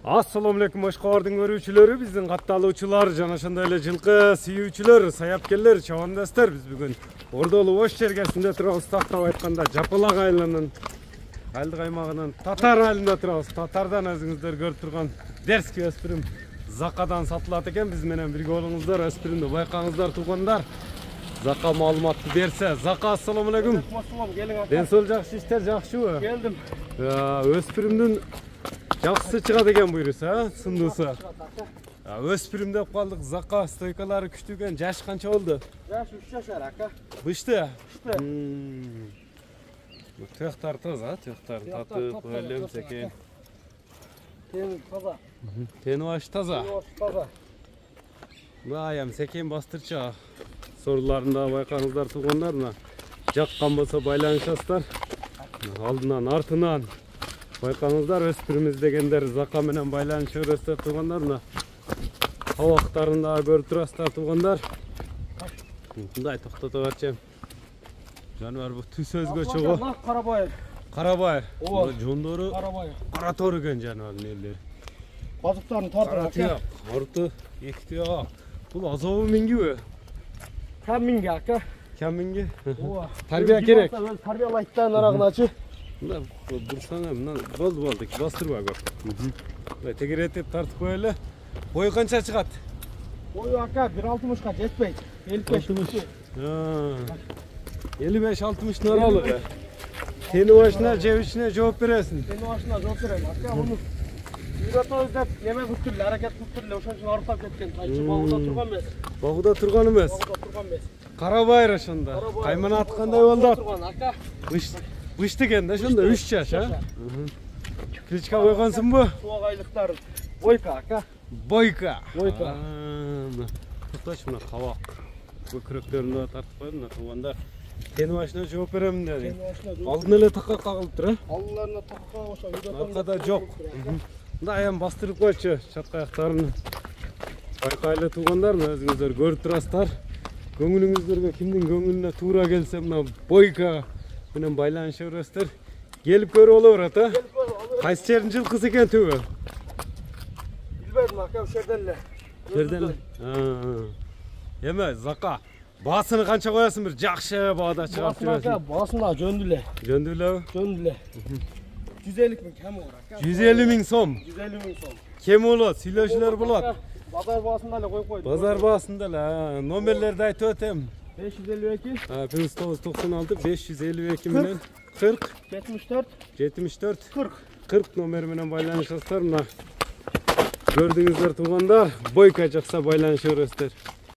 Assalamu alaikum Oshqo'rning көрүүчүлөрү, биздин катталуучулар, жана ошондой эле жылкы сүйүүчүлөр, саяпкерлер, чабандастар. Биз бүгүн Ордолу Ош чергесинде турабыз. Тактап айтканда, Жапалак айылынын Айылдык аймагынын Татар айылында турабыз. Татардан өзүңүздөр көрүп турган дерский өспүрүм Закадан сатылат экен. Биз менен бирге болуңуздар, өспүрүмдү байкаңыздар, туугандар. Зака маалыматты берсе. Зака, ассаламу алейкум. Ден соол жакшы, иштер жакшыбы? Келдим. Өспүрүмдүн жақсы чыгат экен буйруса, сындысы. Өспүрүм деп калдык, Зака стойкалары күчтүү экен. Жаш канча болду? Жаш 3 жашар ака. Бышты? Тыяктар таза, тыяктарын татып, өлөмс экен. Тени таза. Тени башы таза. Таза. Аям секен бастырча. Сорларында байкаңыздар, туугандар, мына жаккан болсо байланышасыздар. Алдынан, артынан байкаңыздар, өспүрүмүз дегендер Зака менен байланышып өрөсүздөр, туугандар. Мына кабактарында көрүп турасыздар, туугандар. Мындай токтото берчем. Жаныбар бул түс өзгөчө го. Карабайыр. Карабайыр. Ооба. Жондору Карабайыр. кара тор экен жаныбардын элдери. Базыктарын тартып. Орто, эки тыяк. Бул азабы мингиби? Кам минге ака. Кам минги? Ооба. Тарбия керек. Тарбиялайттан нарагыначы. Мына бурсаңа, мына болду, бастырба көп. Тегеретип тартып коелу. Бою канча чыгат? Бою ака 1.60га жетпейт. 55. 55-60 аралыгы. Тени башына, жебичине жооп бересиң. Тени башына жооп берем. Ака муну үйрөтөбүз деп неме кылып тур эле, аракет кылып тур эле, ошон үчүн арыктап кеткен. Кайчы багуда турган эмес. Багуда турган эмес. Багуда турган эмес. Карабайыр ошондо. Каймана аткандай болду. Турган ака. Бышты экен да ошондо 3 жаш, а? Кличка койгонсуңбу? Суак айлыктар. Бойка ака. Бойка. Бойка. Токточ, мына кабак. Көкүрөктөрүн да тартып коюп, мына туугандар. Тени башына жооп берем деди. Алдын эле такка кагылып тур, а? Алдыларына такка ошо үйрөтөм. Аркада жок. Мындай аям бастырып койчу, чатка аяктарын. Байкайлы туугандар, өзүңүздөр көрүп турасыздар. Көңүлүңүздөргө кимдин көңүлүнө туура келсе, мына Бойка менен байланышып өрөсүздөр. Келип көрүп боло берет, а? Кайсы жердин жылкысы экен түбү? Билбедим ака, ошол жерден эле. Жерден эле. Эме, Зака, баасыны канча коесуң, бир жакшы баада чыгарып жүрөсүң? Баасында жөндү эле. Жөндү элеби? Жөндү эле. 150 миң кем бар ака. 150 миң сом. 150 миң сом. Кем болот, сүйлөшүүлөр болот. Базар баасында эле коюп койдум. Базар баасында эле. Номерлерди айтып өтөм. 552 1996 552 менен 40 74 40 номер менен байланышасыздар. Мына көрдүңүздөр туугандар, Бойка жакса байланышып өрөсүздөр.